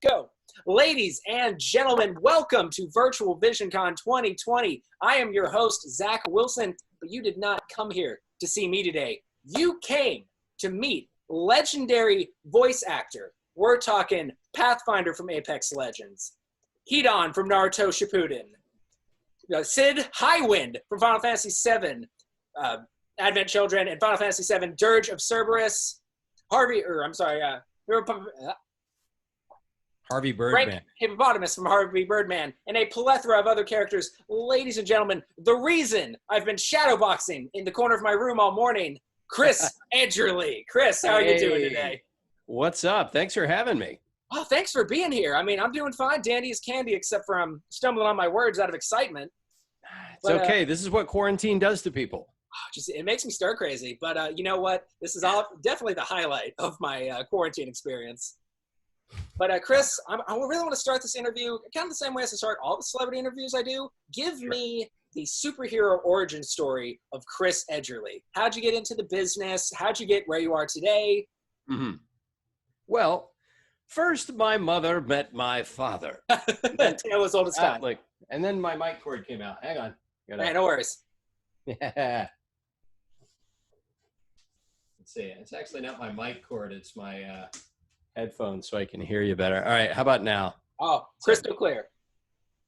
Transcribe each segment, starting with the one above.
Go. Ladies and gentlemen, welcome to Virtual Visioncon 2020. I am your host, Zach Wilson, but you did not come here to see me today. You came to meet legendary voice actor. We're talking Pathfinder from Apex Legends, Hidan from Naruto Shippuden, Cid Highwind from Final Fantasy VII, Advent Children, and Final Fantasy VII, Dirge of Cerberus, Harvey Birdman. Frank Hippopotamus from Harvey Birdman, and a plethora of other characters. Ladies and gentlemen, the reason I've been shadowboxing in the corner of my room all morning, Chris Edgerly. Chris, how are you doing today? What's up? Thanks for having me. Oh, thanks for being here. I mean, I'm doing fine. Dandy as candy, except for I'm stumbling on my words out of excitement. It's okay. This is what quarantine does to people. It makes me stir crazy. But you know what? This is definitely the highlight of my quarantine experience. But Chris, I really want to start this interview kind of the same way as I start all the celebrity interviews I do. Give me the superhero origin story of Chris Edgerly. How'd you get into the business? How'd you get where you are today? Well, first my mother met my father. That tale as old as time. And then my mic cord came out. Hang on. Hey, no worries. Yeah. Let's see. It's actually not my mic cord. It's my headphones, so I can hear you better. All right. How about now? Oh, crystal clear.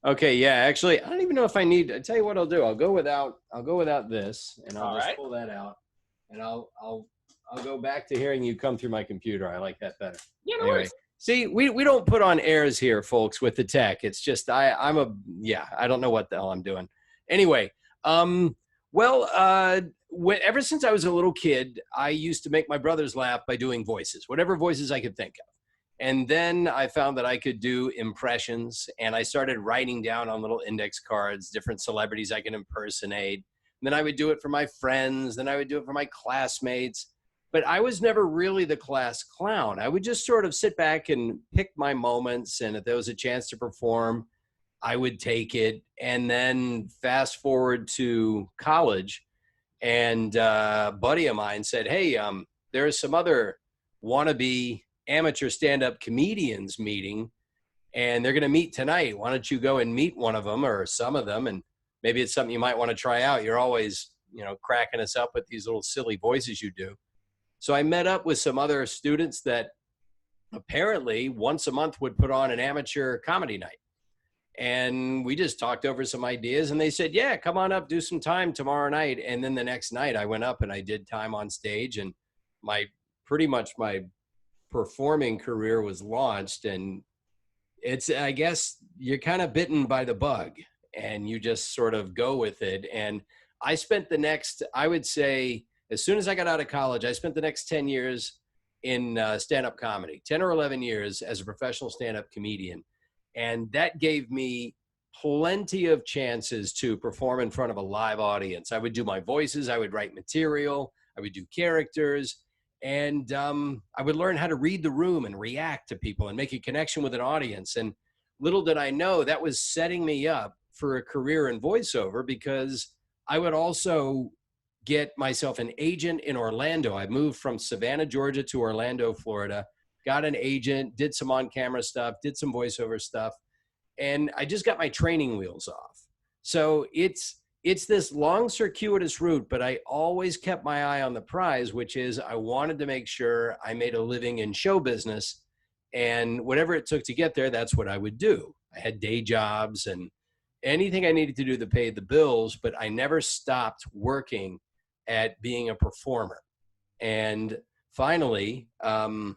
Okay. Yeah. Actually, I don't even know if I need. I tell you what I'll do. I'll go without this, and I'll just pull that out, and I'll go back to hearing you come through my computer. I like that better. Yeah, no worries. See, we don't put on airs here, folks, with the tech. It's just I don't know what the hell I'm doing. Anyway, ever since I was a little kid, I used to make my brothers laugh by doing voices, whatever voices I could think of. And then I found that I could do impressions, and I started writing down on little index cards different celebrities I could impersonate. And then I would do it for my friends, then I would do it for my classmates. But I was never really the class clown. I would just sort of sit back and pick my moments, and if there was a chance to perform, I would take it. And then fast forward to college, and a buddy of mine said, hey, there's some other wannabe amateur stand-up comedians meeting, and they're going to meet tonight. Why don't you go and meet one of them or some of them, and maybe it's something you might want to try out. You're always, cracking us up with these little silly voices you do. So I met up with some other students that apparently once a month would put on an amateur comedy night. And we just talked over some ideas, and they said, yeah, come on up, do some time tomorrow night. And then the next night I went up and I did time on stage, and pretty much my performing career was launched. And I guess you're kind of bitten by the bug and you just sort of go with it. And I spent the next, I would say, as soon as I got out of college, I spent the next 10 years in stand-up comedy, 10 or 11 years as a professional stand-up comedian. And that gave me plenty of chances to perform in front of a live audience. I would do my voices, I would write material, I would do characters, and I would learn how to read the room and react to people and make a connection with an audience. And little did I know that was setting me up for a career in voiceover, because I would also get myself an agent in Orlando. I moved from Savannah, Georgia to Orlando, Florida, got an agent, did some on-camera stuff, did some voiceover stuff, and I just got my training wheels off. So it's this long circuitous route, but I always kept my eye on the prize, which is I wanted to make sure I made a living in show business, and whatever it took to get there, that's what I would do. I had day jobs and anything I needed to do to pay the bills, but I never stopped working at being a performer. And finally, around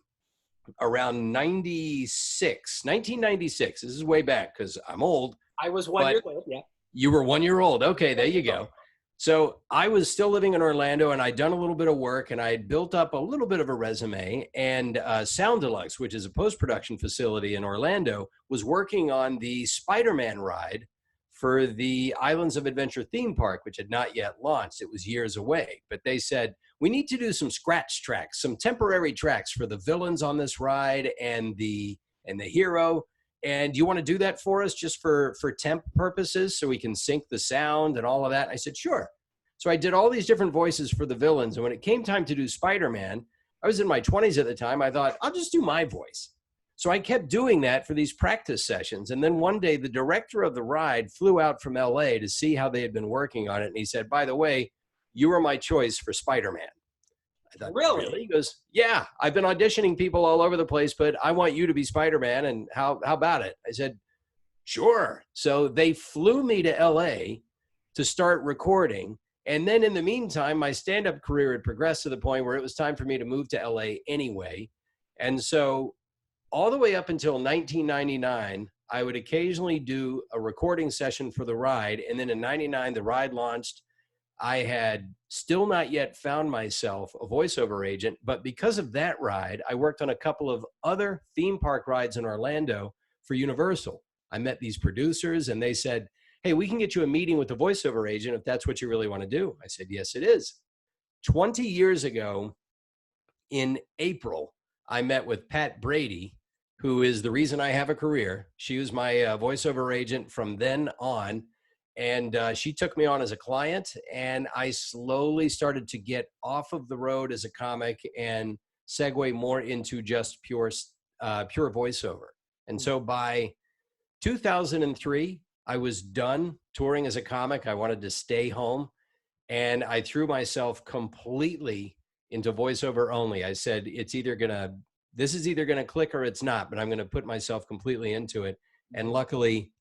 1996, this is way back because I'm old. I was 1 year old, yeah. You were 1 year old. Okay, there you go. So I was still living in Orlando, and I'd done a little bit of work, and I'd built up a little bit of a resume. And Sound Deluxe, which is a post-production facility in Orlando, was working on the Spider-Man ride for the Islands of Adventure theme park, which had not yet launched. It was years away. But they said, we need to do some scratch tracks, some temporary tracks for the villains on this ride and the hero. And do you want to do that for us just for temp purposes so we can sync the sound and all of that? I said, sure. So I did all these different voices for the villains. And when it came time to do Spider-Man, I was in my 20s at the time. I thought, I'll just do my voice. So I kept doing that for these practice sessions. And then one day, the director of the ride flew out from LA to see how they had been working on it. And he said, by the way, you were my choice for Spider-Man. I thought, Really? He goes, yeah, I've been auditioning people all over the place, but I want you to be Spider-Man. And how about it? I said, sure. So they flew me to LA to start recording. And then in the meantime, my stand-up career had progressed to the point where it was time for me to move to LA anyway. And so all the way up until 1999, I would occasionally do a recording session for the ride. And then in 99, the ride launched. I had still not yet found myself a voiceover agent, but because of that ride, I worked on a couple of other theme park rides in Orlando for Universal. I met these producers and they said, hey, we can get you a meeting with the voiceover agent if that's what you really want to do. I said, yes, it is. 20 years ago in April, I met with Pat Brady, who is the reason I have a career. She was my voiceover agent from then on. And she took me on as a client, and I slowly started to get off of the road as a comic and segue more into just pure voiceover. And so by 2003, I was done touring as a comic. I wanted to stay home, and I threw myself completely into voiceover only. I said, this is either gonna click or it's not, but I'm gonna put myself completely into it. And luckily,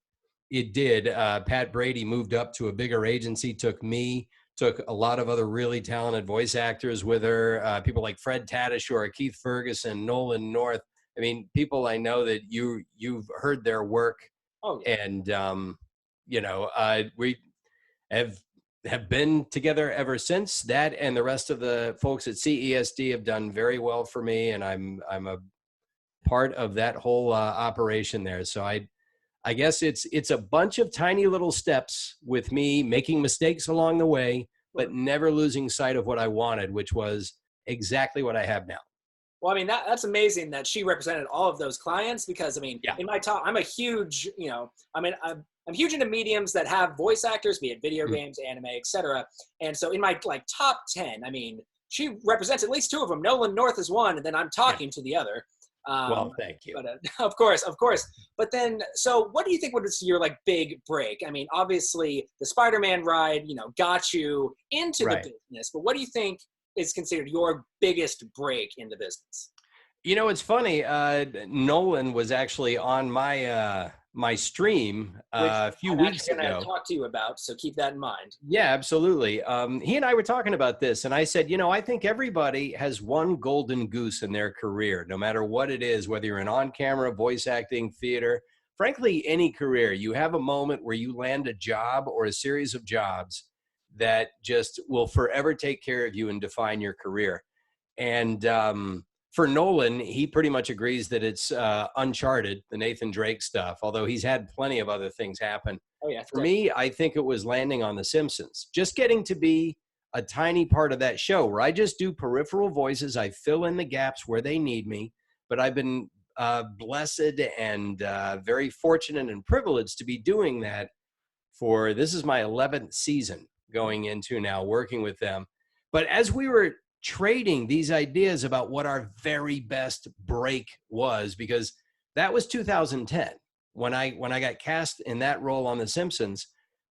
it did. Pat Brady moved up to a bigger agency, took a lot of other really talented voice actors with her, people like Fred Tatasciore, Keith Ferguson, Nolan North. I mean, people I know that you've heard their work. Oh, yeah. And, we have been together ever since. That and the rest of the folks at CESD have done very well for me. And I'm a part of that whole operation there. So I guess it's a bunch of tiny little steps with me making mistakes along the way, but never losing sight of what I wanted, which was exactly what I have now. Well, I mean, that's amazing that she represented all of those clients because, I mean, Yeah. in my talk, I'm a huge, I'm huge into mediums that have voice actors, be it video games, anime, etc. And so in my top 10, I mean, she represents at least two of them. Nolan North is one, and then I'm talking to the other. Well, thank you. But of course. But then, so what do you think was your big break? I mean, obviously the Spider-Man ride, got you into the business. But what do you think is considered your biggest break in the business? It's funny. Nolan was actually on my stream a few weeks ago. I'm going to talk to you about, so keep that in mind. Yeah, absolutely. He and I were talking about this, and I said, I think everybody has one golden goose in their career, no matter what it is, whether you're in on-camera, voice acting, theater, frankly, any career. You have a moment where you land a job or a series of jobs that just will forever take care of you and define your career. And for Nolan, he pretty much agrees that it's Uncharted, the Nathan Drake stuff, although he's had plenty of other things happen. Oh, yeah. For me, I think it was landing on The Simpsons. Just getting to be a tiny part of that show where I just do peripheral voices. I fill in the gaps where they need me. But I've been blessed and very fortunate and privileged to be doing that this is my 11th season going into now, working with them. But as we were trading these ideas about what our very best break was, because that was 2010 when I got cast in that role on The Simpsons,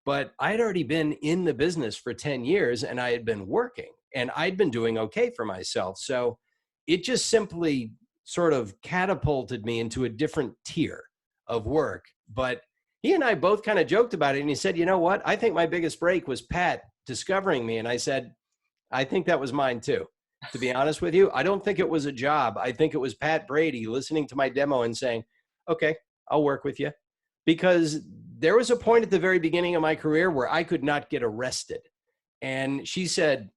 but I'd already been in the business for 10 years and I had been working and I'd been doing okay for myself. So it just simply sort of catapulted me into a different tier of work. But he and I both kind of joked about it, and he said, you know what? I think my biggest break was Pat discovering me. And I said, I think that was mine too. To be honest with you, I don't think it was a job. I think it was Pat Brady listening to my demo and saying, okay, I'll work with you. Because there was a point at the very beginning of my career where I could not get arrested. And she said,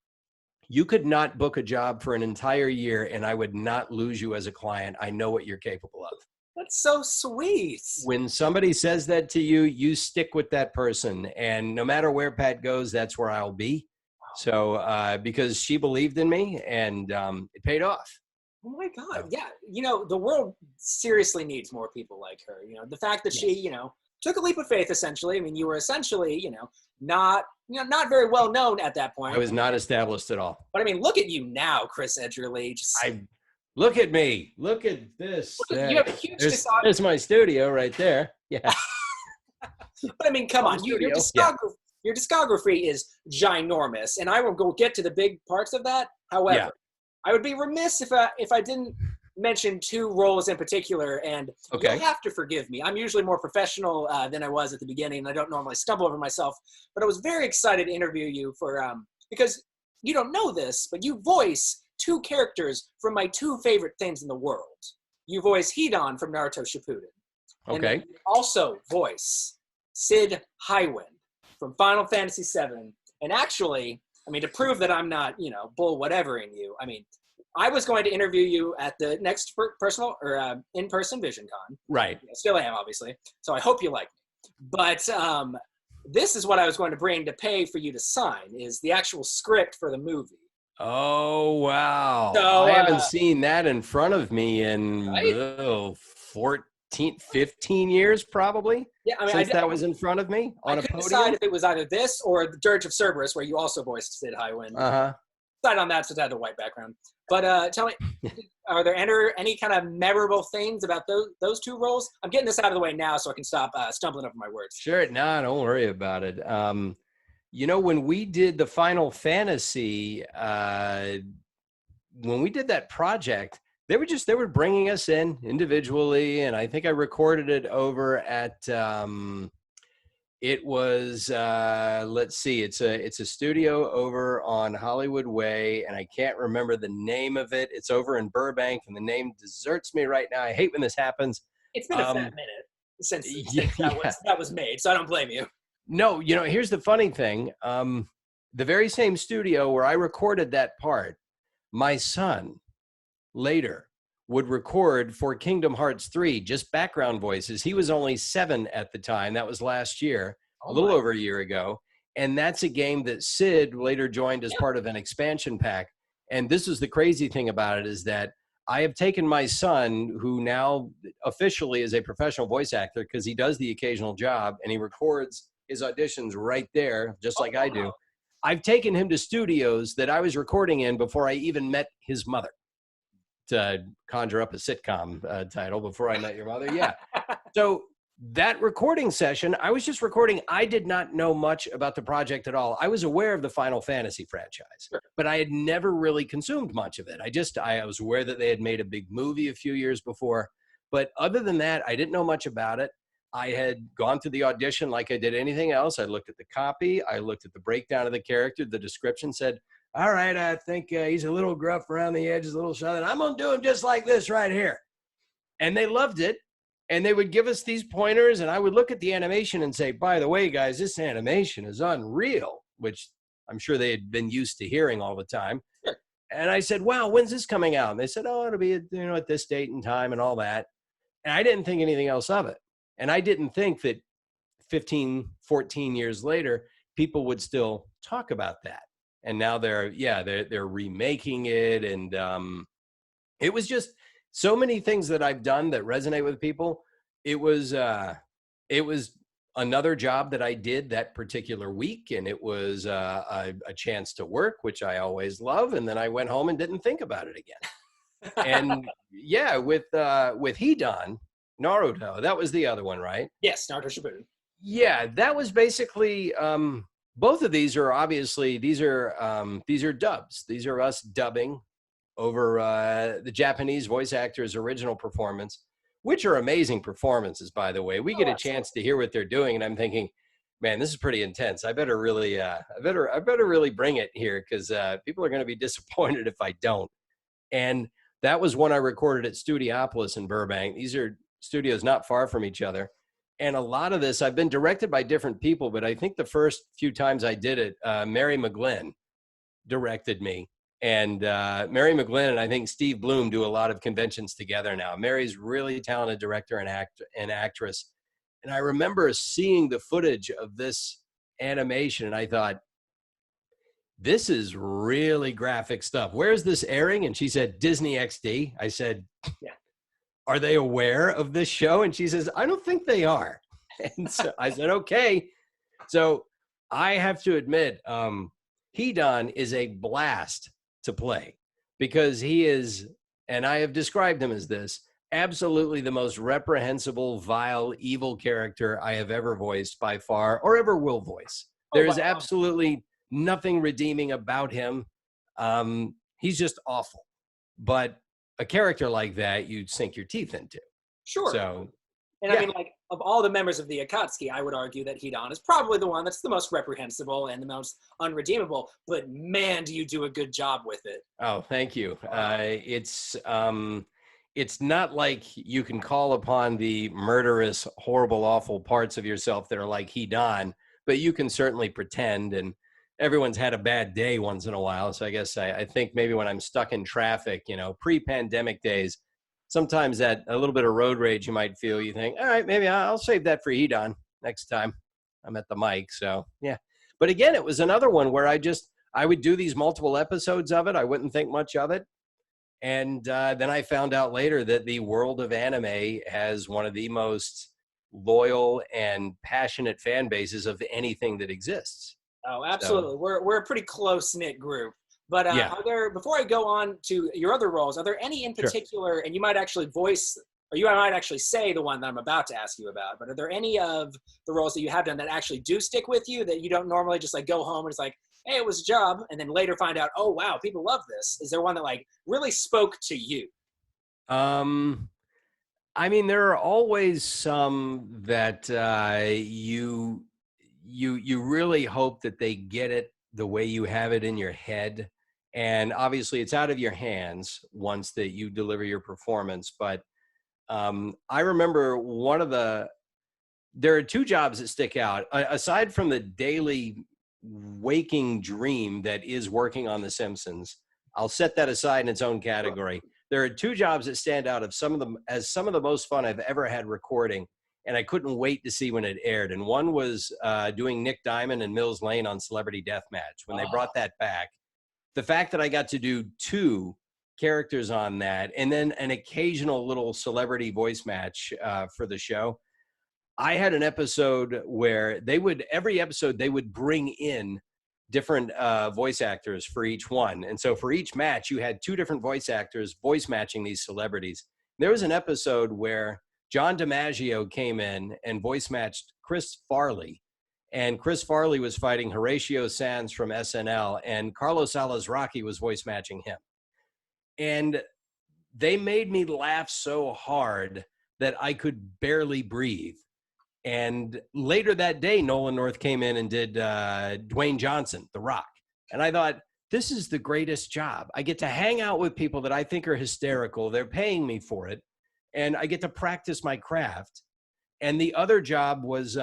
you could not book a job for an entire year and I would not lose you as a client. I know what you're capable of. That's so sweet. When somebody says that to you, you stick with that person. And no matter where Pat goes, that's where I'll be. So because she believed in me and it paid off. Oh my God. Yeah. The world seriously needs more people like her. The fact that she, took a leap of faith, essentially. I mean, you were essentially, not very well known at that point. I was not established at all. But I mean, look at you now, Chris Edgerly. Look at me. Look at this. You have a huge discography. There's my studio right there. Yeah. But I mean, come on, Studio. Yeah. your discography is ginormous, and I will go get to the big parts of that. However, I would be remiss if I didn't mention two roles in particular, and you'll have to forgive me. I'm usually more professional than I was at the beginning, and I don't normally stumble over myself. But I was very excited to interview you for because you don't know this, but you voice two characters from my two favorite things in the world. You voice Hidan from Naruto Shippuden. Okay. And you also voice Cid Highwind from Final Fantasy VII. And actually, I mean, to prove that I'm not, bull whatevering you, I mean, I was going to interview you at the next personal or in-person VisionCon. Right. Still am, obviously. So I hope you like me. But this is what I was going to bring to pay for you to sign, is the actual script for the movie. Oh, wow. So, I haven't seen that in front of me in 15 years, probably. Yeah, I mean, since that was in front of me on a podium. I couldn't decide if it was either this or the Dirge of Cerberus, where you also voiced Cid Highwind. Decide on that since I had the white background. But tell me, are there any kind of memorable things about those two roles? I'm getting this out of the way now so I can stop stumbling over my words. Sure. No, don't worry about it. When we did the Final Fantasy, when we did that project, they were bringing us in individually, and I think I recorded it over at it was let's see, it's a studio over on Hollywood Way, and I can't remember the name of it. It's over in Burbank, and the name deserts me right now. I hate when this happens. It's been a fat minute since that was made, so I don't blame you. No, here's the funny thing. The very same studio where I recorded that part, my son later would record for Kingdom Hearts 3, just background voices. He was only 7 at the time. That was last year, a little over a year ago. And that's a game that Cid later joined as part of an expansion pack. And this is the crazy thing about it, is that I have taken my son, who now officially is a professional voice actor because he does the occasional job and he records his auditions right there, just like I do. I've taken him to studios that I was recording in before I even met his mother, to conjure up a sitcom title, Before I Met Your Mother. Yeah. So that recording session, I was just recording. I did not know much about the project at all. I was aware of the Final Fantasy franchise, but I had never really consumed much of it. I was aware that they had made a big movie a few years before, but other than that, I didn't know much about it. I had gone through the audition like I did anything else. I looked at the copy. I looked at the breakdown of the character. The description said, all right, I think he's a little gruff around the edges, a little southern. I'm going to do him just like this right here. And they loved it. And they would give us these pointers, and I would look at the animation and say, by the way, guys, this animation is unreal, which I'm sure they had been used to hearing all the time. And I said, wow, when's this coming out? And they said, oh, it'll be at this date and time and all that. And I didn't think anything else of it. And I didn't think that 15, 14 years later, people would still talk about that. And now they're remaking it. And it was just so many things that I've done that resonate with people. It was another job that I did that particular week. And it was a chance to work, which I always love. And then I went home and didn't think about it again. And yeah, with Hidan, Naruto, that was the other one, right? Yes, Naruto Shippuden. Yeah, that was basically both of these are obviously these are dubs. These are us dubbing over the Japanese voice actor's original performance, which are amazing performances, by the way. We get a chance to hear what they're doing, and I'm thinking, man, this is pretty intense. I better really bring it here, because people are going to be disappointed if I don't. And that was one I recorded at Studiopolis in Burbank. These are studios not far from each other. And a lot of this, I've been directed by different people, but I think the first few times I did it, Mary McGlynn directed me. And Mary McGlynn and I think Steve Bloom do a lot of conventions together now. Mary's really talented director and actress. And I remember seeing the footage of this animation, and I thought, this is really graphic stuff. Where's this airing? And she said, Disney XD. I said, yeah. Are they aware of this show? And she says, I don't think they are. And so I said, okay. So I have to admit, Hidan is a blast to play, because he is and I have described him as this, absolutely the most reprehensible, vile, evil character I have ever voiced by far, or ever will voice. Oh, There by is a long shot. absolutely nothing redeeming about him. He's just awful. But a character like that, you'd sink your teeth into. Sure. So, And I yeah. mean, like, of all the members of the Akatsuki, I would argue that Hidan is probably the one that's the most reprehensible and the most unredeemable. But man, do you do a good job with it. Oh, thank you. It's not like you can call upon the murderous, horrible, awful parts of yourself that are like Hidan, but you can certainly pretend. And everyone's had a bad day once in a while. So I guess I think maybe when I'm stuck in traffic, pre-pandemic days, sometimes that a little bit of road rage you might feel, you think, all right, maybe I'll save that for Hidan next time I'm at the mic. So yeah. But again, it was another one where I would do these multiple episodes of it. I wouldn't think much of it. And then I found out later that the world of anime has one of the most loyal and passionate fan bases of anything that exists. Oh, So, absolutely. We're a pretty close knit group. But yeah, are there, before I go on to your other roles, are there any in sure. particular, and you might actually voice, or you might actually say the one that I'm about to ask you about, but are there any of the roles that you have done that actually do stick with you that you don't normally just like go home and it's like, hey, it was a job, and then later find out, oh, wow, people love this? Is there one that like really spoke to you? Um, I mean, there are always some that you really hope that they get it the way you have it in your head, and obviously it's out of your hands once that you deliver your performance. But I remember there are two jobs that stick out aside from the daily waking dream that is working on The Simpsons. I'll set that aside in its own category. There are two jobs that stand out of some of the most fun I've ever had recording, and I couldn't wait to see when it aired. And one was doing Nick Diamond and Mills Lane on Celebrity Deathmatch when they Oh, brought that back. The fact that I got to do two characters on that, and then an occasional little celebrity voice match for the show. I had an episode where every episode they would bring in different voice actors for each one. And so for each match, you had two different voice actors voice matching these celebrities. There was an episode where John DiMaggio came in and voice matched Chris Farley. And Chris Farley was fighting Horatio Sanz from SNL, and Carlos Alazraqui was voice matching him. And they made me laugh so hard that I could barely breathe. And later that day, Nolan North came in and did Dwayne Johnson, The Rock. And I thought, this is the greatest job. I get to hang out with people that I think are hysterical. They're paying me for it. And I get to practice my craft. And the other job was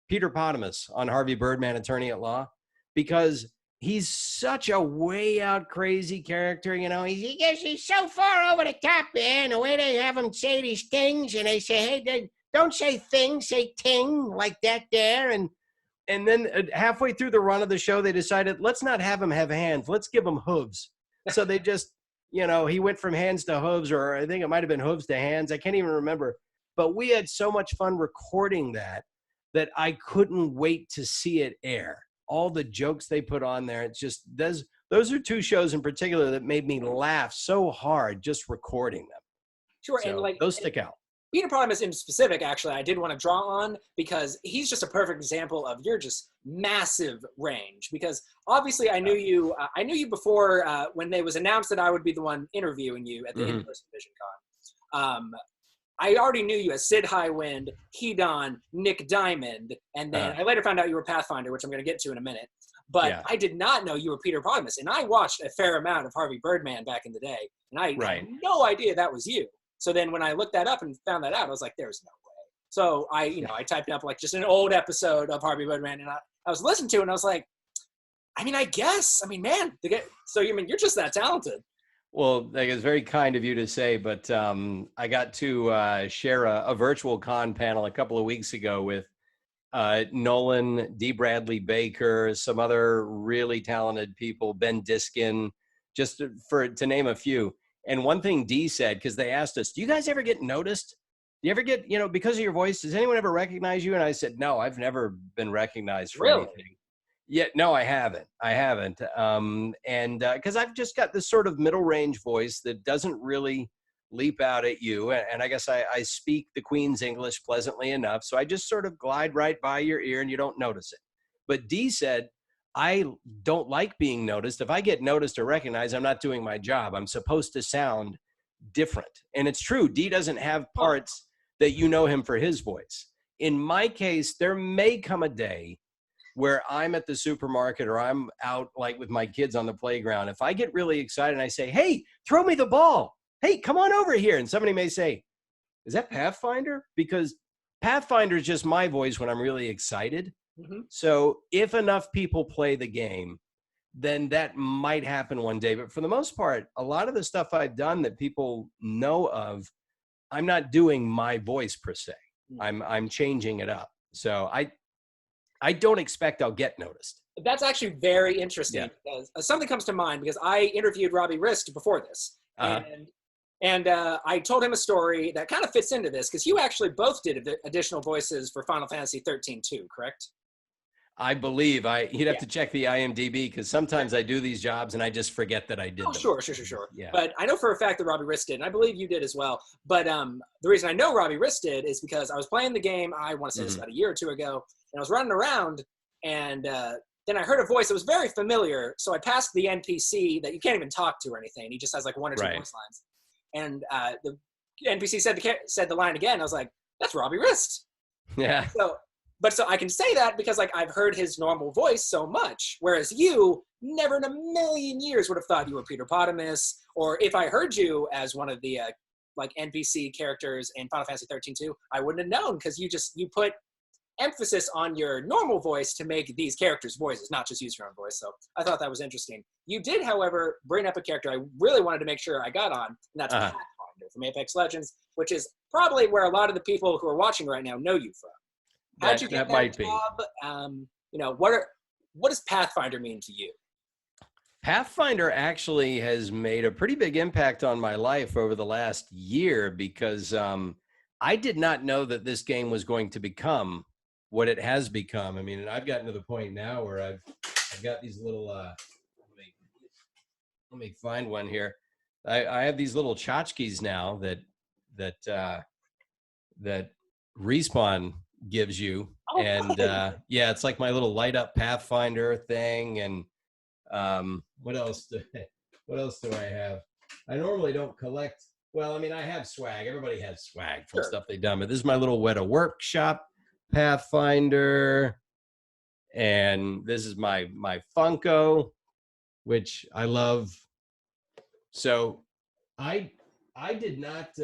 Peter Potamus on Harvey Birdman, Attorney at Law, because he's such a way out crazy character. He's so far over the top there. And the way they have him say these things, and they say, hey, don't say things, say ting like that there. And then halfway through the run of the show, they decided, let's not have him have hands. Let's give him hooves. So they just, he went from hands to hooves, or I think it might have been hooves to hands. I can't even remember. But we had so much fun recording that I couldn't wait to see it air. All the jokes they put on there. It's just, those are two shows in particular that made me laugh so hard just recording them. sure. And So like, those stick out. Peter Potamus in specific, actually, I did want to draw on because he's just a perfect example of your just massive range. Because obviously, I knew you. I knew you before when it was announced that I would be the one interviewing you at the in-person VisionCon. I already knew you as Cid Highwind, Hidan, Nick Diamond, and then I later found out you were Pathfinder, which I'm going to get to in a minute. But I did not know you were Peter Potamus, and I watched a fair amount of Harvey Birdman back in the day, and I had no idea that was you. So then when I looked that up and found that out, I was like, there's no way. So I typed up like just an old episode of Harvey Birdman, and I was listening to it, and I was like, I guess. Man, so you're just that talented. Well, it's very kind of you to say, but I got to share a virtual con panel a couple of weeks ago with Nolan, D. Bradley Baker, some other really talented people, Ben Diskin, just to name a few. And one thing Dee said, because they asked us, do you guys ever get noticed? Do you ever get, because of your voice, does anyone ever recognize you? And I said, no, I've never been recognized for anything. Yeah, no, I haven't. I haven't. And because I've just got this sort of middle range voice that doesn't really leap out at you. And I guess I speak the Queen's English pleasantly enough. So I just sort of glide right by your ear and you don't notice it. But Dee said, I don't like being noticed. If I get noticed or recognized, I'm not doing my job. I'm supposed to sound different. And it's true. Dee doesn't have parts that you know him for his voice. In my case, there may come a day where I'm at the supermarket or I'm out like with my kids on the playground. If I get really excited and I say, hey, throw me the ball. Hey, come on over here. And somebody may say, is that Pathfinder? Because Pathfinder is just my voice when I'm really excited. Mm-hmm. So if enough people play the game, then that might happen one day. But for the most part, a lot of the stuff I've done that people know of, I'm not doing my voice per se. I'm changing it up. So I don't expect I'll get noticed. That's actually very interesting. Yeah. Something comes to mind because I interviewed Robbie Rist before this. And I told him a story that kind of fits into this because you actually both did additional voices for Final Fantasy 13 too, correct? I believe you'd have to check the IMDb because sometimes I do these jobs and I just forget that I did them. Sure. Yeah. But I know for a fact that Robbie Rist did, and I believe you did as well. But the reason I know Robbie Rist did is because I was playing the game, I want to say this about a year or two ago, and I was running around, and then I heard a voice that was very familiar, so I passed the NPC that you can't even talk to or anything. He just has like one or two voice lines. And the NPC said the line again. I was like, that's Robbie Rist. Yeah. So I can say that because like I've heard his normal voice so much, whereas you never in a million years would have thought you were Peter Potamus, or if I heard you as one of the like NPC characters in Final Fantasy 13 too, I wouldn't have known because you put emphasis on your normal voice to make these characters' voices, not just use your own voice. So I thought that was interesting. You did, however, bring up a character I really wanted to make sure I got on, and that's Pathfinder from Apex Legends, which is probably where a lot of the people who are watching right now know you from. How'd you get that job? What does Pathfinder mean to you? Pathfinder actually has made a pretty big impact on my life over the last year because I did not know that this game was going to become what it has become. I mean, and I've gotten to the point now where I've got these little, let me find one here. I have these little tchotchkes now that Respawn gives you. And it's like my little light up Pathfinder thing. And what else do I have? I normally don't collect. Well, I mean, I have swag. Everybody has swag from stuff they've done. But this is my little Weta Workshop Pathfinder. And this is my Funko, which I love. So I did not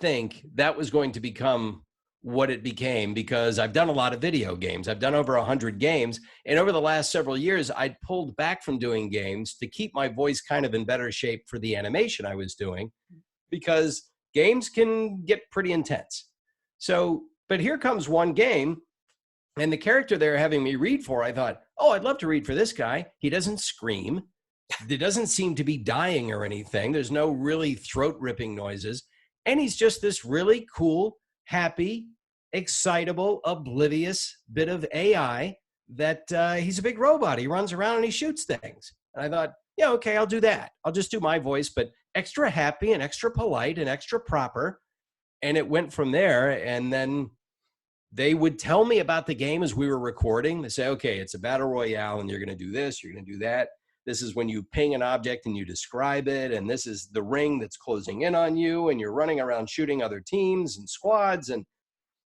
think that was going to become what it became because I've done a lot of video games. I've done over 100 games. And over the last several years, I'd pulled back from doing games to keep my voice kind of in better shape for the animation I was doing because games can get pretty intense. So, but here comes one game and the character they're having me read for, I thought, oh, I'd love to read for this guy. He doesn't scream. There doesn't seem to be dying or anything. There's no really throat ripping noises. And he's just this really cool, happy, excitable, oblivious bit of AI that he's a big robot. He runs around and he shoots things. And I thought, yeah, okay, I'll do that. I'll just do my voice, but extra happy and extra polite and extra proper. And it went from there. And then they would tell me about the game as we were recording. They say, okay, it's a battle royale and you're going to do this, you're going to do that. This is when you ping an object and you describe it. And this is the ring that's closing in on you. And you're running around shooting other teams and squads. And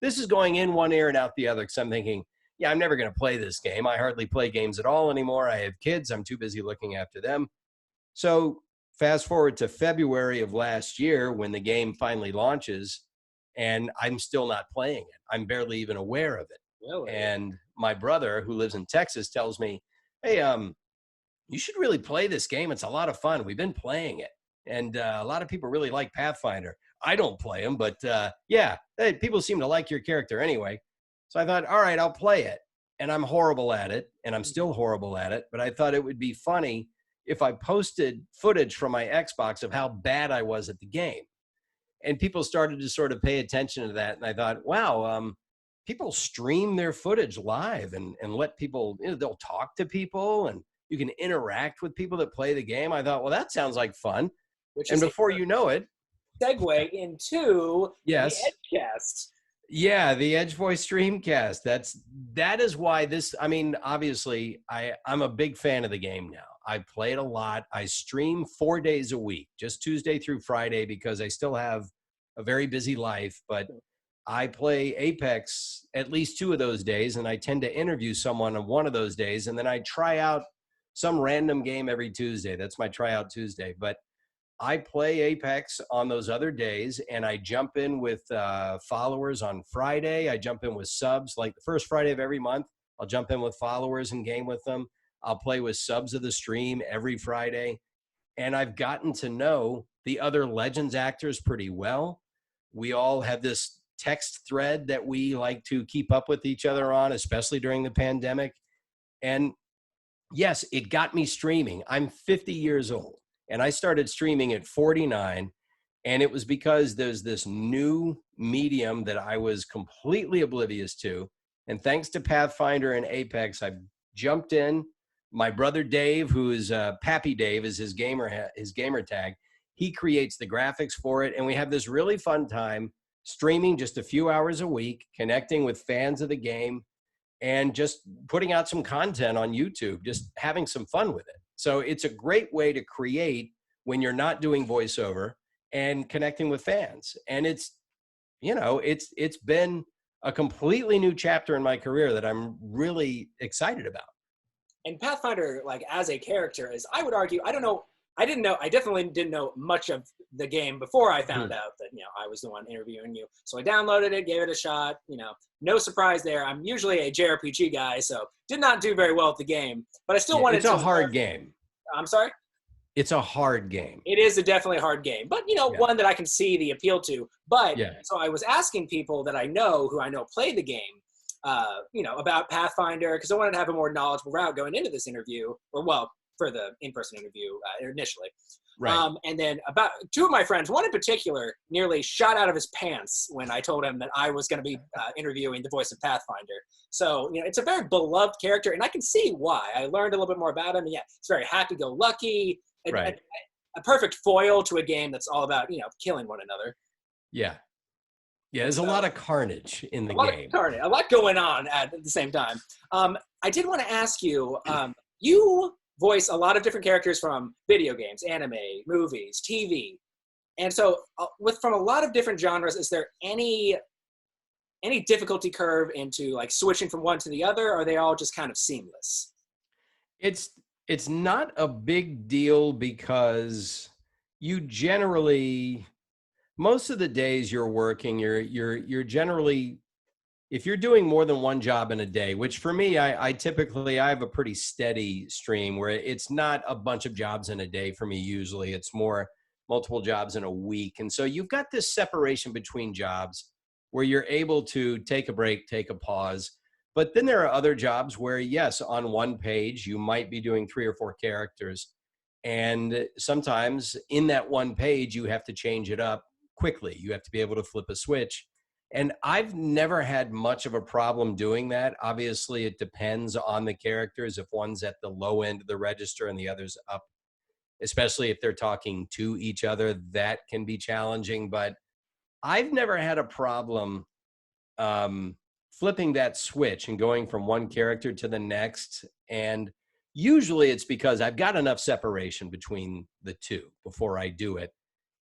this is going in one ear and out the other. Because I'm thinking, yeah, I'm never going to play this game. I hardly play games at all anymore. I have kids. I'm too busy looking after them. So fast forward to February of last year when the game finally launches. And I'm still not playing it. I'm barely even aware of it. Really? And my brother, who lives in Texas, tells me, hey, you should really play this game. It's a lot of fun. We've been playing it. And a lot of people really like Pathfinder. I don't play them, but people seem to like your character anyway. So I thought, all right, I'll play it. And I'm horrible at it, and I'm still horrible at it. But I thought it would be funny if I posted footage from my Xbox of how bad I was at the game. And people started to sort of pay attention to that. And I thought, wow, people stream their footage live and let people, they'll talk to people and you can interact with people that play the game. I thought, well, that sounds like fun. Which And is before you know it, segue into the yes. Edgecast. Yeah, the Edge Voice Streamcast. That is why this, I mean, obviously I'm a big fan of the game now. I play it a lot. I stream 4 days a week, just Tuesday through Friday, because I still have a very busy life, but I play Apex at least 2 of those days, and I tend to interview someone on one of those days, and then I try out some random game every Tuesday. That's my tryout Tuesday. But I play Apex on those other days, and I jump in with followers on Friday. I jump in with subs. Like the first Friday of every month, I'll jump in with followers and game with them. I'll play with subs of the stream every Friday. And I've gotten to know the other Legends actors pretty well. We all have this text thread that we like to keep up with each other on, especially during the pandemic. And yes, it got me streaming. I'm 50 years old. And I started streaming at 49, and it was because there's this new medium that I was completely oblivious to. And thanks to Pathfinder and Apex, I jumped in. My brother Dave, who is Pappy Dave, is his gamer tag. He creates the graphics for it, and we have this really fun time streaming just a few hours a week, connecting with fans of the game, and just putting out some content on YouTube, just having some fun with it. So it's a great way to create when you're not doing voiceover and connecting with fans. And it's been a completely new chapter in my career that I'm really excited about. And Pathfinder, like as a character, is, I would argue, I definitely didn't know much of the game before I found out that, I was the one interviewing you. So I downloaded it, gave it a shot, no surprise there. I'm usually a JRPG guy, so did not do very well at the game, but I still wanted to. It's a hard game. I'm sorry? It's a hard game. It is definitely a hard game, but one that I can see the appeal to. But so I was asking people that I know who I know play the game, about Pathfinder, because I wanted to have a more knowledgeable route going into this interview, for the in-person interview initially. Right. And then about 2 of my friends, one in particular, nearly shot out of his pants when I told him that I was going to be interviewing the voice of Pathfinder. So, it's a very beloved character, and I can see why. I learned a little bit more about him. And it's very happy-go-lucky, a perfect foil to a game that's all about, killing one another. Yeah. Yeah, there's a lot of carnage in the game. A lot going on at the same time. I did want to ask you, you voice a lot of different characters from video games, anime, movies, TV. And so from a lot of different genres, is there any difficulty curve into like switching from one to the other, or are they all just kind of seamless? It's not a big deal because you generally, most of the days you're working, you're generally, if you're doing more than one job in a day, which for me, I typically have a pretty steady stream where it's not a bunch of jobs in a day for me. Usually it's more multiple jobs in a week. And so you've got this separation between jobs where you're able to take a break, take a pause. But then there are other jobs where, yes, on one page, you might be doing 3 or 4 characters. And sometimes in that one page, you have to change it up quickly. You have to be able to flip a switch. And I've never had much of a problem doing that. Obviously, it depends on the characters. If one's at the low end of the register and the other's up, especially if they're talking to each other, that can be challenging. But I've never had a problem flipping that switch and going from one character to the next. And usually it's because I've got enough separation between the two before I do it.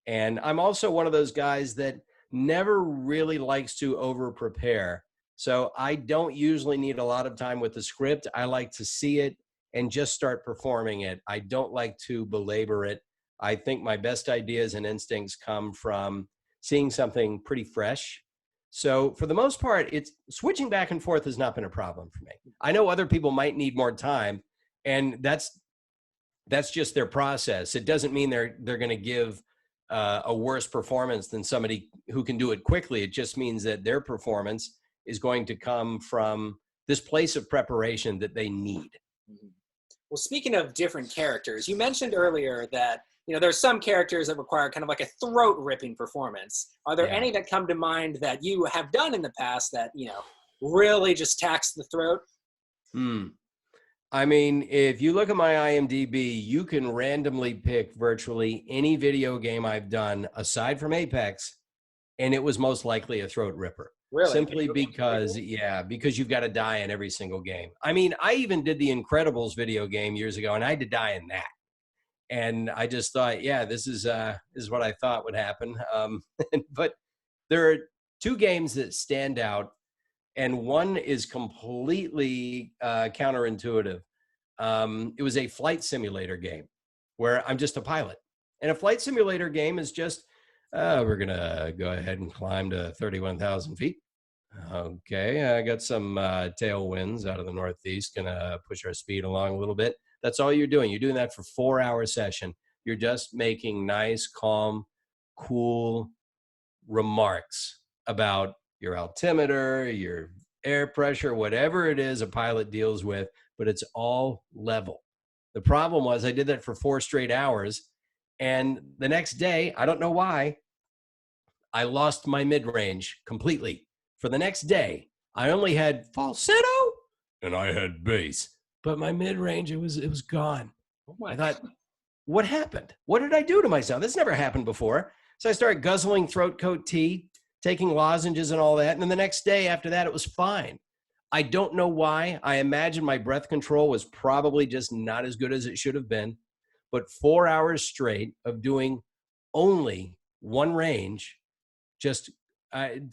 And I'm also one of those guys that never really likes to over prepare. So I don't usually need a lot of time with the script. I like to see it and just start performing it. I don't like to belabor it. I think my best ideas and instincts come from seeing something pretty fresh. So for the most part, it's switching back and forth has not been a problem for me. I know other people might need more time, and that's just their process. It doesn't mean they're going to give a worse performance than somebody who can do it quickly. It just means that their performance is going to come from this place of preparation that they need. Well, speaking of different characters, you mentioned earlier that, there's some characters that require kind of like a throat-ripping performance. Are there any that come to mind that you have done in the past that, really just tax the throat? I mean, if you look at my IMDb, you can randomly pick virtually any video game I've done aside from Apex, and it was most likely a throat ripper. Really? Simply because, because you've got to die in every single game. I mean, I even did the Incredibles video game years ago, and I had to die in that. And I just thought, yeah, this is what I thought would happen. But there are two games that stand out, and one is completely counterintuitive. It was a flight simulator game where I'm just a pilot. And a flight simulator game is just, we're going to go ahead and climb to 31,000 feet. Okay, I got some tailwinds out of the northeast, going to push our speed along a little bit. That's all you're doing. You're doing that for 4-hour session. You're just making nice, calm, cool remarks about your altimeter, your air pressure, whatever it is a pilot deals with, but it's all level. The problem was I did that for 4 straight hours. And the next day, I don't know why, I lost my mid-range completely. For the next day, I only had falsetto and I had bass, but my mid-range, it was gone. I thought, what happened? What did I do to myself? This never happened before. So I started guzzling throat coat tea, taking lozenges and all that. And then the next day after that, it was fine. I don't know why. I imagine my breath control was probably just not as good as it should have been. But 4 hours straight of doing only one range, just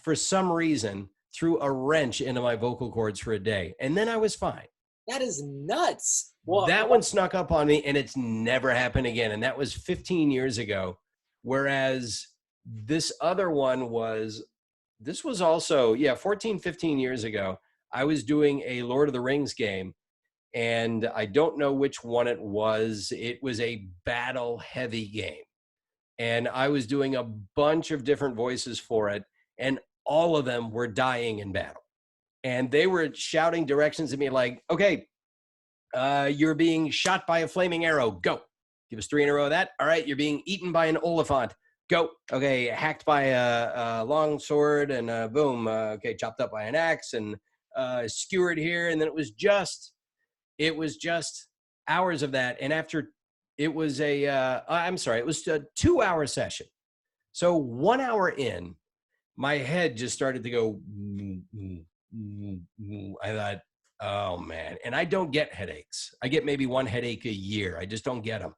for some reason, threw a wrench into my vocal cords for a day. And then I was fine. That is nuts. Well, that one snuck up on me, and it's never happened again. And that was 15 years ago. Whereas this other one was also, 14, 15 years ago. I was doing a Lord of the Rings game, and I don't know which one it was. It was a battle-heavy game. And I was doing a bunch of different voices for it, and all of them were dying in battle. And they were shouting directions at me like, okay, you're being shot by a flaming arrow. Go. Give us 3 in a row of that. All right, you're being eaten by an Oliphant. Go. Okay, hacked by a long sword, and boom. Okay, chopped up by an axe, and skewered here. And then it was just hours of that. And after it was it was a 2-hour session. So 1 hour in, my head just started to go. I thought, oh man. And I don't get headaches. I get maybe one headache a year. I just don't get them.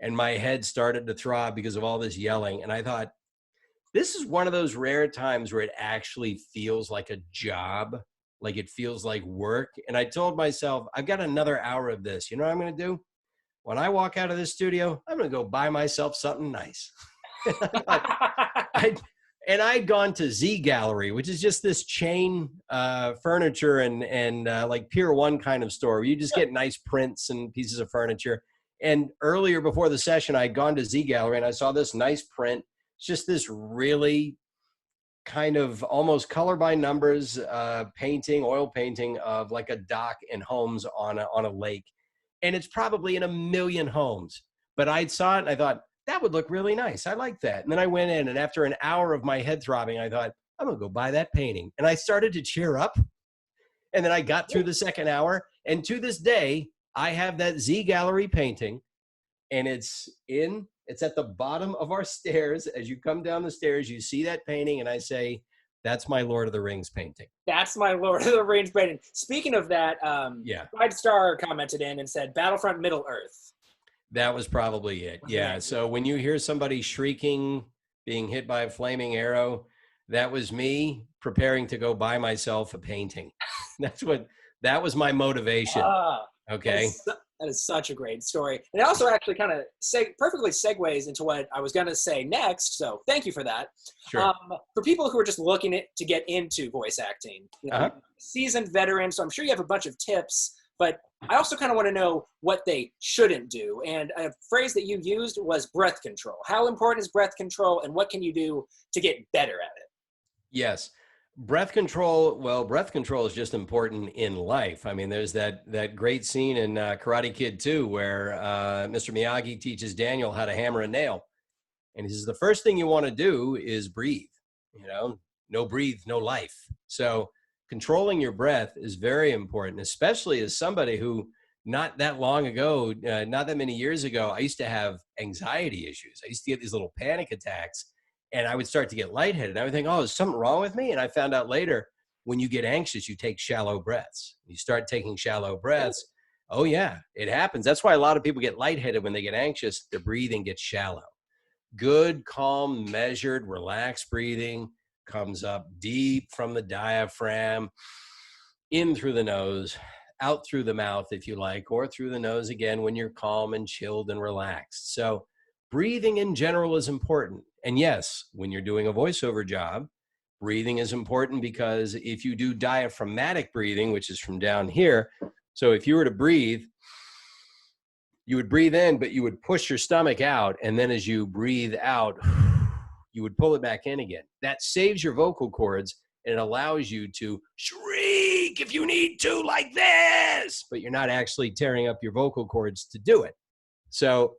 And my head started to throb because of all this yelling. And I thought, this is one of those rare times where it actually feels like a job, like it feels like work. And I told myself, I've got another hour of this. You know what I'm going to do? When I walk out of this studio, I'm going to go buy myself something nice. And I'd gone to Z Gallery, which is just this chain furniture and like Pier 1 kind of store where you just get nice prints and pieces of furniture. And earlier before the session, I'd gone to Z Gallery and I saw this nice print. It's just this really kind of almost color by numbers painting, oil painting of like a dock and homes on a lake. And it's probably in 1 million homes. But I saw it and I thought, that would look really nice. I like that. And then I went in, and after an hour of my head throbbing, I thought, I'm going to go buy that painting. And I started to cheer up. And then I got through the second hour. And to this day, I have that Z Gallery painting. And it's at the bottom of our stairs. As you come down the stairs, you see that painting. And I say, that's my Lord of the Rings painting. That's my Lord of the Rings painting. Speaking of that, Pride Star commented in and said, Battlefront Middle Earth. That was probably it. Yeah. So when you hear somebody shrieking, being hit by a flaming arrow, that was me preparing to go buy myself a painting. That was my motivation. Okay. That is such a great story. And it also actually kind of perfectly segues into what I was going to say next. So thank you for that. Sure. For people who are just looking to get into voice acting, seasoned veterans, so I'm sure you have a bunch of tips, but I also kind of want to know what they shouldn't do. And a phrase that you used was breath control. How important is breath control, and what can you do to get better at it? Yes. Breath control. Well, breath control is just important in life. I mean, there's that great scene in Karate Kid 2 where Mr. Miyagi teaches Daniel how to hammer a nail. And he says, the first thing you want to do is breathe. You know, no breathe, no life. So controlling your breath is very important, especially as somebody who not that long ago, not that many years ago, I used to have anxiety issues. I used to get these little panic attacks and I would start to get lightheaded. I would think, oh, is something wrong with me? And I found out later, when you get anxious, you take shallow breaths. You start taking shallow breaths. Oh yeah, it happens. That's why a lot of people get lightheaded when they get anxious. Their breathing gets shallow. Good, calm, measured, relaxed breathing comes up deep from the diaphragm, in through the nose, out through the mouth, if you like, or through the nose again when you're calm and chilled and relaxed. So breathing in general is important. And yes, when you're doing a voiceover job, breathing is important, because if you do diaphragmatic breathing, which is from down here, so if you were to breathe, you would breathe in, but you would push your stomach out. And then as you breathe out, you would pull it back in again. That saves your vocal cords and it allows you to shriek if you need to, like this, but you're not actually tearing up your vocal cords to do it. So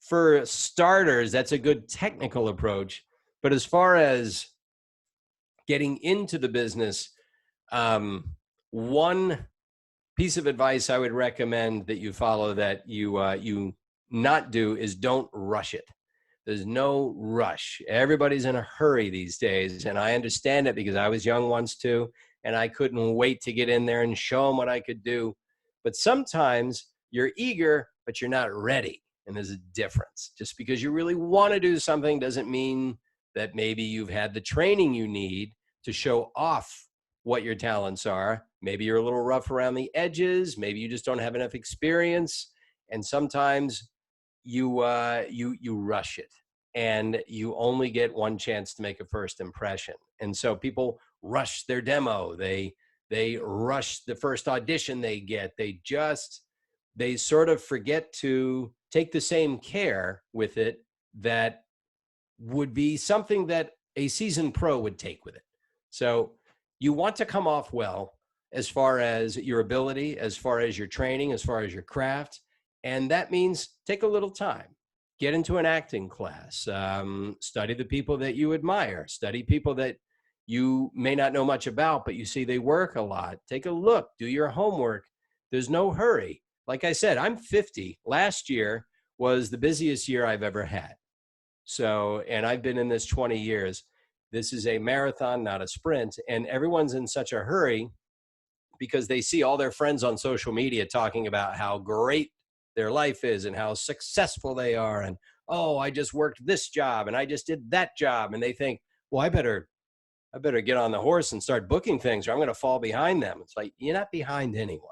for starters, that's a good technical approach. But as far as getting into the business, one piece of advice I would recommend that you follow, that you not do, is don't rush it. There's no rush. Everybody's in a hurry these days, and I understand it because I was young once too, and I couldn't wait to get in there and show them what I could do. But sometimes you're eager, but you're not ready, and there's a difference. Just because you really want to do something doesn't mean that maybe you've had the training you need to show off what your talents are. Maybe you're a little rough around the edges. Maybe you just don't have enough experience. And sometimes you rush it and you only get one chance to make a first impression. And so people rush their demo. They rush the first audition they get. They sort of forget to take the same care with it that would be something that a seasoned pro would take with it. So you want to come off well as far as your ability, as far as your training, as far as your craft. And that means take a little time, get into an acting class, study the people that you admire, study people that you may not know much about, but you see they work a lot. Take a look, do your homework. There's no hurry. Like I said, I'm 50. Last year was the busiest year I've ever had. So, and I've been in this 20 years. This is a marathon, not a sprint. And everyone's in such a hurry because they see all their friends on social media talking about how great their life is and how successful they are. And, oh, I just worked this job and I just did that job. And they think, well, I better get on the horse and start booking things or I'm going to fall behind them. It's like, you're not behind anyone.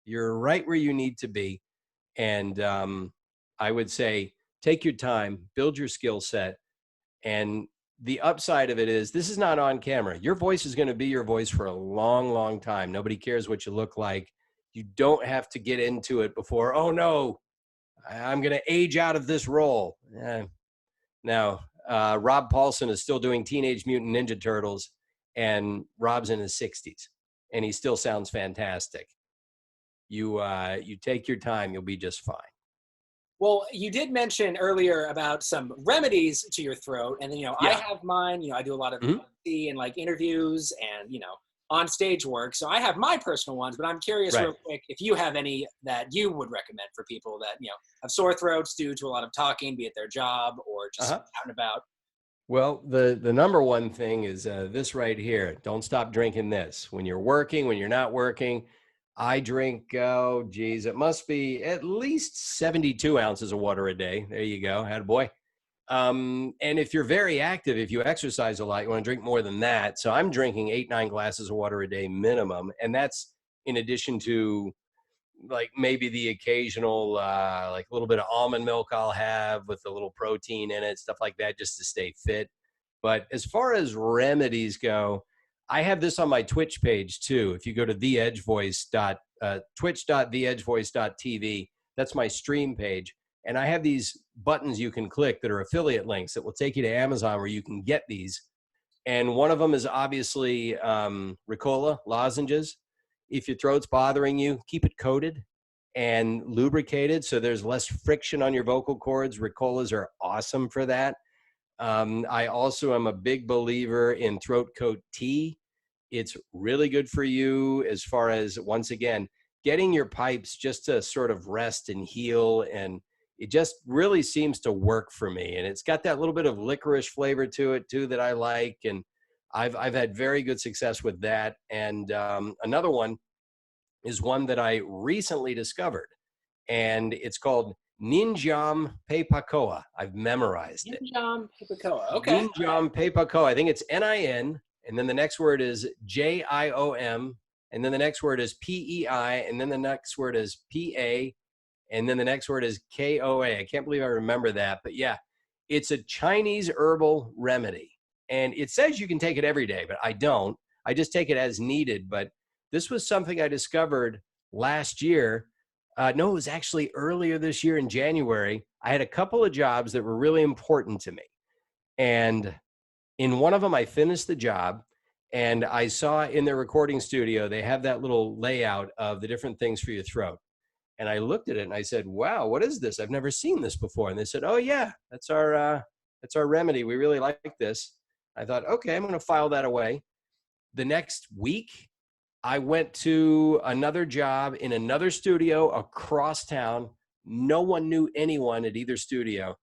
You're right where you need to be. And I would say, take your time, build your skill set. And the upside of it is this is not on camera. Your voice is going to be your voice for a long, long time. Nobody cares what you look like. You don't have to get into it before, oh no, I'm going to age out of this role. Now, Rob Paulson is still doing Teenage Mutant Ninja Turtles, and Rob's in his 60s, and he still sounds fantastic. You take your time, you'll be just fine. Well, you did mention earlier about some remedies to your throat, and then, yeah. I have mine. I do a lot of and like interviews and on stage work, so I have my personal ones. But I'm curious, real quick, if you have any that you would recommend for people that have sore throats due to a lot of talking, be it their job or just out and about. Well, the number one thing is this right here. Don't stop drinking this when you're working, when you're not working. I drink, it must be at least 72 ounces of water a day. There you go. Attaboy. And if you're very active, if you exercise a lot, you want to drink more than that. So I'm drinking 8-9 glasses of water a day minimum. And that's in addition to like maybe the occasional, like a little bit of almond milk I'll have with a little protein in it, stuff like that, just to stay fit. But as far as remedies go, I have this on my Twitch page too. If you go to twitch.theedgevoice.tv, that's my stream page. And I have these buttons you can click that are affiliate links that will take you to Amazon where you can get these. And one of them is obviously Ricola lozenges. If your throat's bothering you, keep it coated and lubricated so there's less friction on your vocal cords. Ricolas are awesome for that. I also am a big believer in throat coat tea. It's really good for you as far as, once again, getting your pipes just to sort of rest and heal. And it just really seems to work for me. And it's got that little bit of licorice flavor to it too that I like. And I've had very good success with that. And another one is one that I recently discovered, and it's called Ninjam Peipakoa. I've memorized it. Ninjam Peipakoa. Okay. Ninjam Peipakoa. I think it's Nin, and then the next word is Jiom, and then the next word is Pei, and then the next word is Pa, and then the next word is Koa. I can't believe I remember that, but yeah, it's a Chinese herbal remedy, and it says you can take it every day, but I don't. I just take it as needed. But this was something I discovered last year. No, it was actually earlier this year in January. I had a couple of jobs that were really important to me. And in one of them, I finished the job, and I saw in their recording studio, they have that little layout of the different things for your throat. And I looked at it and I said, wow, what is this? I've never seen this before. And they said, oh yeah, that's our remedy. We really like this. I thought, okay, I'm going to file that away. The next week, I went to another job in another studio across town. No one knew anyone at either studio.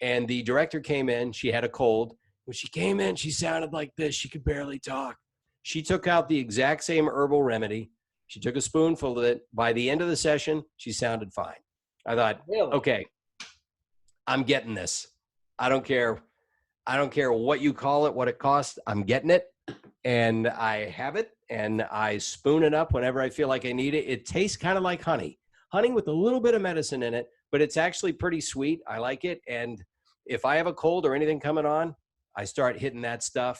And the director came in. She had a cold. When she came in, she sounded like this. She could barely talk. She took out the exact same herbal remedy. She took a spoonful of it. By the end of the session, she sounded fine. I thought, really? Okay, I'm getting this. I don't care what you call it, what it costs. I'm getting it. And I have it, and I spoon it up whenever I feel like I need it. It tastes kind of like honey with a little bit of medicine in it, but it's actually pretty sweet. I like it. And if I have a cold or anything coming on, I start hitting that stuff.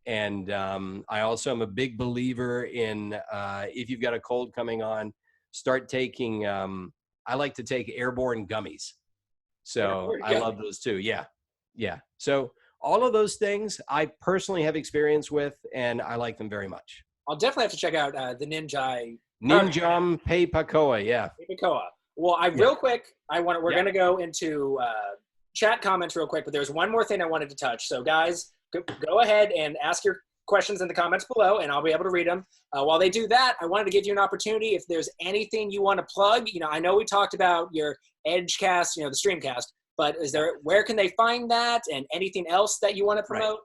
And I also am a big believer in if you've got a cold coming on, start taking, I like to take airborne gummies. So I love those too. Yeah. Yeah. So all of those things I personally have experience with, and I like them very much. I'll definitely have to check out the Ninjam Peipakoa. Yeah. Peipakoa. Well, real quick, we're going to go into chat comments real quick, but there's one more thing I wanted to touch. So guys, go ahead and ask your questions in the comments below, and I'll be able to read them. While they do that, I wanted to give you an opportunity. If there's anything you want to plug, I know we talked about your Edgecast, the Streamcast, but where can they find that, and anything else that you want to promote?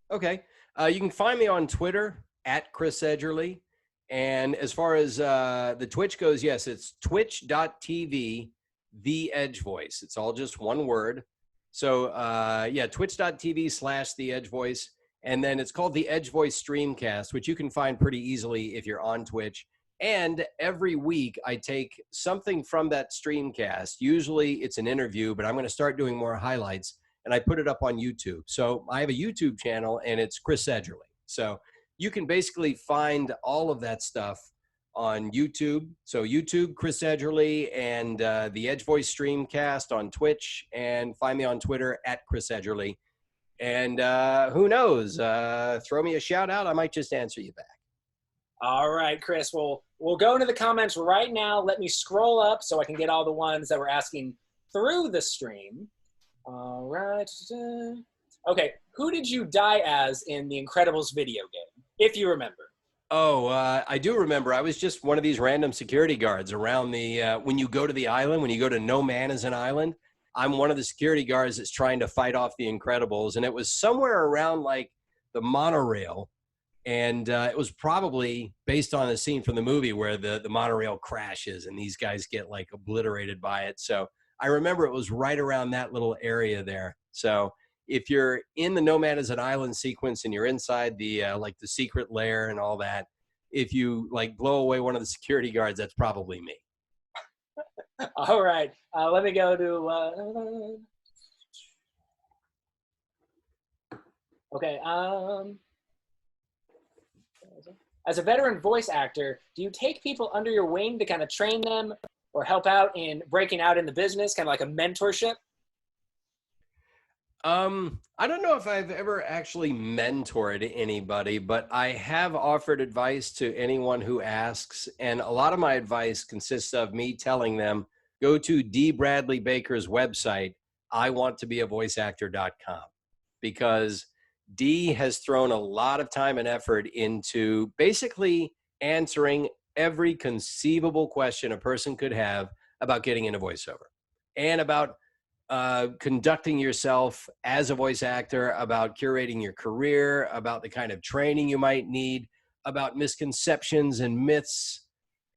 Right. Okay. You can find me on Twitter at Chris Edgerly. And as far as the Twitch goes, yes, it's twitch.tv, The Edge Voice. It's all just one word. So twitch.tv/The Edge Voice. And then it's called the Edge Voice Streamcast, which you can find pretty easily if you're on Twitch. And every week I take something from that streamcast. Usually it's an interview, but I'm going to start doing more highlights, and I put it up on YouTube. So I have a YouTube channel, and it's Chris Edgerly. So you can basically find all of that stuff on YouTube. So YouTube, Chris Edgerly, and the Edge Voice Streamcast on Twitch, and find me on Twitter at Chris Edgerly. And who knows, throw me a shout out. I might just answer you back. All right, Chris. Well, we'll go into the comments right now. Let me scroll up so I can get all the ones that were asking through the stream. All right. Okay. Who did you die as in the Incredibles video game, if you remember? Oh, I do remember. I was just one of these random security guards around the, when you go to the island, when you go to No Man is an Island, I'm one of the security guards that's trying to fight off the Incredibles. And it was somewhere around like the monorail. And it was probably based on a scene from the movie where the monorail crashes and these guys get like obliterated by it. So I remember it was right around that little area there. So if you're in the No Man is an Island sequence and you're inside the like the secret lair and all that, if you like blow away one of the security guards, that's probably me. All right. Let me go to okay. As a veteran voice actor, do you take people under your wing to kind of train them or help out in breaking out in the business, kind of like a mentorship? I don't know if I've ever actually mentored anybody, but I have offered advice to anyone who asks. And a lot of my advice consists of me telling them, go to D. Bradley Baker's website, iwanttobeavoiceactor.com, because Dee has thrown a lot of time and effort into basically answering every conceivable question a person could have about getting into voiceover and about conducting yourself as a voice actor, about curating your career, about the kind of training you might need, about misconceptions and myths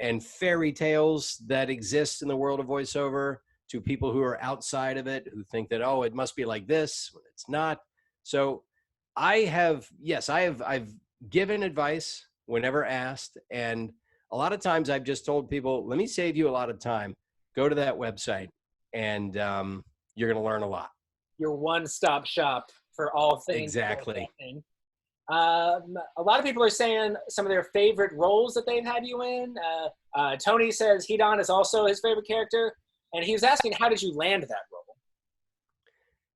and fairy tales that exist in the world of voiceover to people who are outside of it, who think that, oh, it must be like this when it's not. So I've given advice whenever asked. And a lot of times I've just told people, let me save you a lot of time. Go to that website and you're going to learn a lot. Your one-stop shop for all things. Exactly. A lot of people are saying some of their favorite roles that they've had you in. Tony says Hidan is also his favorite character. And he was asking, how did you land that role?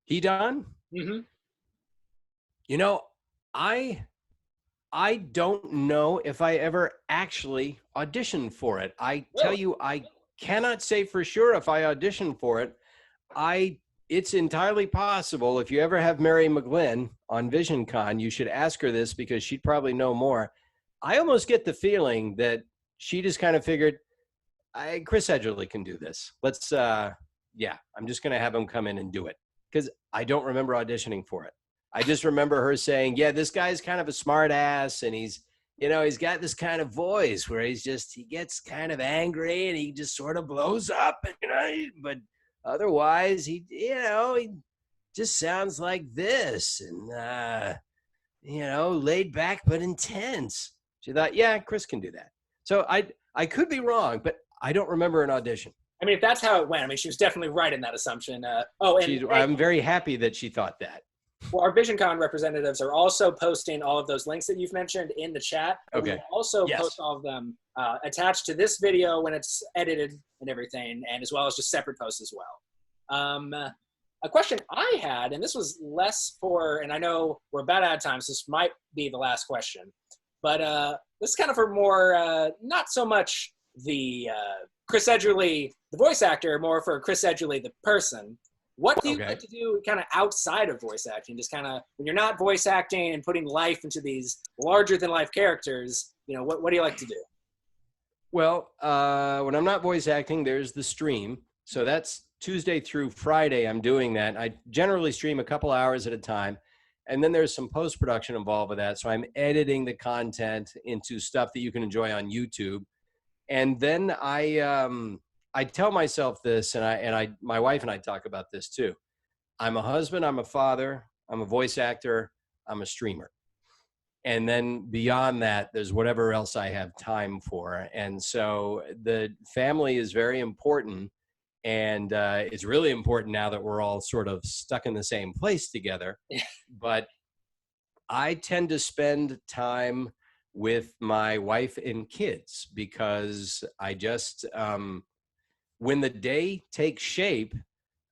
Hidan? Mm-hmm. You know, I don't know if I ever actually auditioned for it. I tell you, I cannot say for sure if I auditioned for it. It's entirely possible. If you ever have Mary McGlynn on VisionCon, you should ask her this because she'd probably know more. I almost get the feeling that she just kind of figured, Chris Edgerly can do this. Let's, I'm just going to have him come in and do it. Because I don't remember auditioning for it. I just remember her saying, yeah, this guy's kind of a smart ass. And he's got this kind of voice where he gets kind of angry and he just sort of blows up. But otherwise, he just sounds like this and, laid back but intense. She thought, yeah, Chris can do that. So I could be wrong, but I don't remember an audition. I mean, if that's how it went, I mean, she was definitely right in that assumption. I'm very happy that she thought that. Well, our VisionCon representatives are also posting all of those links that you've mentioned in the chat. Okay. We'll also post all of them attached to this video when it's edited and everything, and as well as just separate posts as well. A question I had, and this was less for, and I know we're about out of time, so this might be the last question, but this is kind of for more, not so much the Chris Edgerly, the voice actor, more for Chris Edgerly, the person. What do you like to do kind of outside of voice acting? Just kind of when you're not voice acting and putting life into these larger than life characters, what do you like to do? Well, when I'm not voice acting, there's the stream. So that's Tuesday through Friday. I'm doing that. I generally stream a couple hours at a time. And then there's some post-production involved with that. So I'm editing the content into stuff that you can enjoy on YouTube. And then I tell myself this, and my wife and I talk about this too. I'm a husband, I'm a father, I'm a voice actor, I'm a streamer. And then beyond that, there's whatever else I have time for. And so the family is very important. And it's really important now that we're all sort of stuck in the same place together. But I tend to spend time with my wife and kids because I just, when the day takes shape,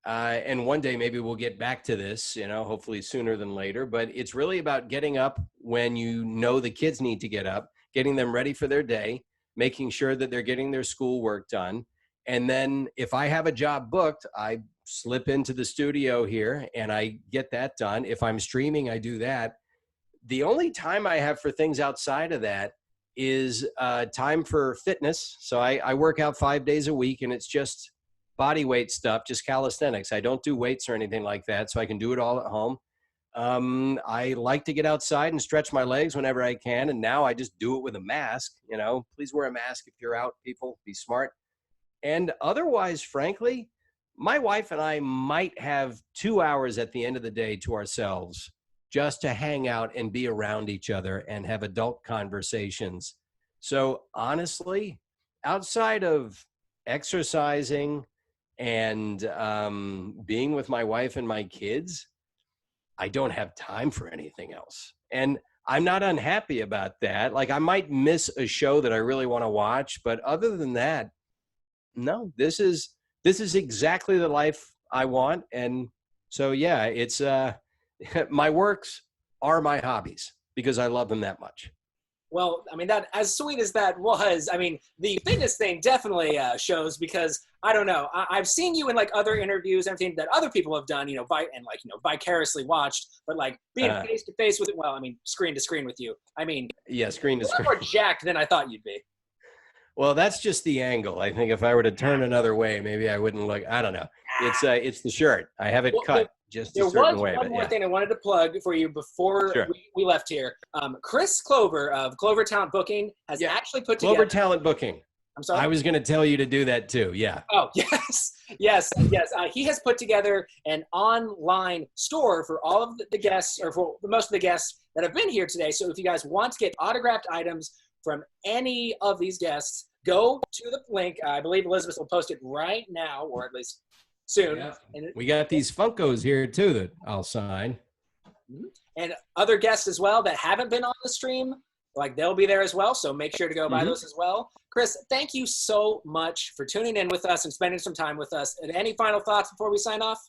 and one day maybe we'll get back to this, hopefully sooner than later, but it's really about getting up when the kids need to get up, getting them ready for their day, making sure that they're getting their schoolwork done. And then if I have a job booked, I slip into the studio here and I get that done. If I'm streaming, I do that. The only time I have for things outside of that is time for fitness. So I work out 5 days a week and it's just body weight stuff, just calisthenics. I don't do weights or anything like that. So I can do it all at home. I like to get outside and stretch my legs whenever I can. And now I just do it with a mask. Please wear a mask if you're out, people. Be smart. And otherwise, frankly, my wife and I might have 2 hours at the end of the day to ourselves just to hang out and be around each other and have adult conversations. So honestly, outside of exercising and being with my wife and my kids, I don't have time for anything else. And I'm not unhappy about that. Like I might miss a show that I really want to watch, but other than that, no, this is exactly the life I want. And so, yeah, it's my works are my hobbies because I love them that much. Well, I mean, that as sweet as that was, I mean, the fitness thing definitely shows because I don't know. I've seen you in like other interviews, and everything that other people have done, vicariously watched, but like being face to face with it. Well, I mean, screen to screen with you. I mean, yeah, screen to you're screen. more jacked than I thought you'd be. Well, that's just the angle. I think if I were to turn another way, maybe I wouldn't look. I don't know. It's the shirt. I have it cut just a certain way. There was one more thing I wanted to plug for you before we left here. Chris Clover of Clover Talent Booking has actually put together. Clover Talent Booking. I'm sorry. I was going to tell you to do that too. Yeah. Oh, yes. He has put together an online store for all of the guests, or for most of the guests that have been here today. So if you guys want to get autographed items from any of these guests, go to the link. I believe Elizabeth will post it right now, or at least soon. Yeah. And we got these Funkos here too that I'll sign. And other guests as well that haven't been on the stream, like they'll be there as well. So make sure to go buy those as well. Chris, thank you so much for tuning in with us and spending some time with us. And any final thoughts before we sign off?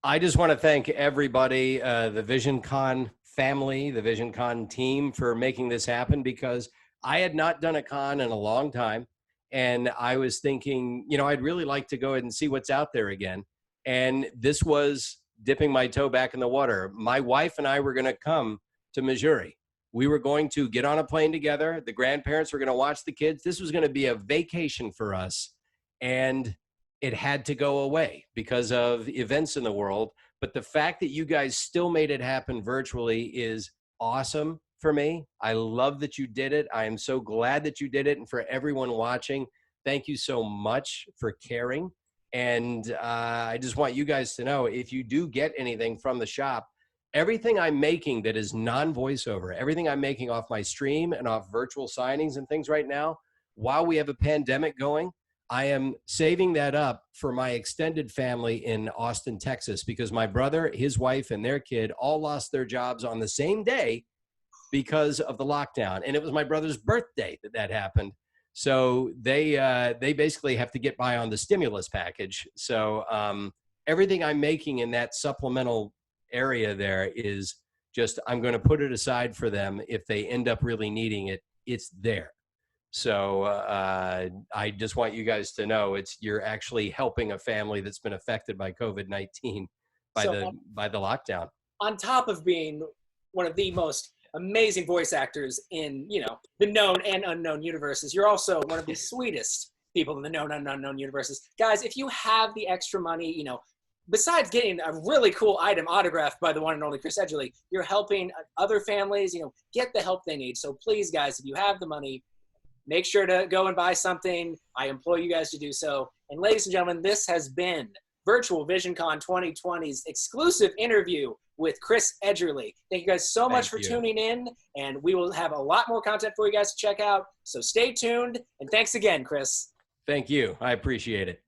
I just want to thank everybody, the VisionCon family, the VisionCon team for making this happen, because I had not done a con in a long time. And I was thinking, I'd really like to go ahead and see what's out there again. And this was dipping my toe back in the water. My wife and I were going to come to Missouri. We were going to get on a plane together. The grandparents were going to watch the kids. This was going to be a vacation for us. And it had to go away because of events in the world. But the fact that you guys still made it happen virtually is awesome for me. I love that you did it. I am so glad that you did it. And for everyone watching, thank you so much for caring. And I just want you guys to know, if you do get anything from the shop, everything I'm making that is non-voiceover, everything I'm making off my stream and off virtual signings and things right now, while we have a pandemic going, I am saving that up for my extended family in Austin, Texas, because my brother, his wife, and their kid all lost their jobs on the same day because of the lockdown. And it was my brother's birthday that happened. So they basically have to get by on the stimulus package. So everything I'm making in that supplemental area there is just, I'm going to put it aside for them. If they end up really needing it, it's there. So I just want you guys to know, you're actually helping a family that's been affected by COVID-19 by the lockdown. On top of being one of the most amazing voice actors in, the known and unknown universes, you're also one of the sweetest people in the known and unknown universes. Guys, if you have the extra money, besides getting a really cool item autographed by the one and only Chris Edgerly, you're helping other families, get the help they need. So please, guys, if you have the money, make sure to go and buy something. I implore you guys to do so. And ladies and gentlemen, this has been Virtual VisionCon 2020's exclusive interview with Chris Edgerly. Thank you guys so much for tuning in, and we will have a lot more content for you guys to check out. So stay tuned, and thanks again, Chris. Thank you. I appreciate it.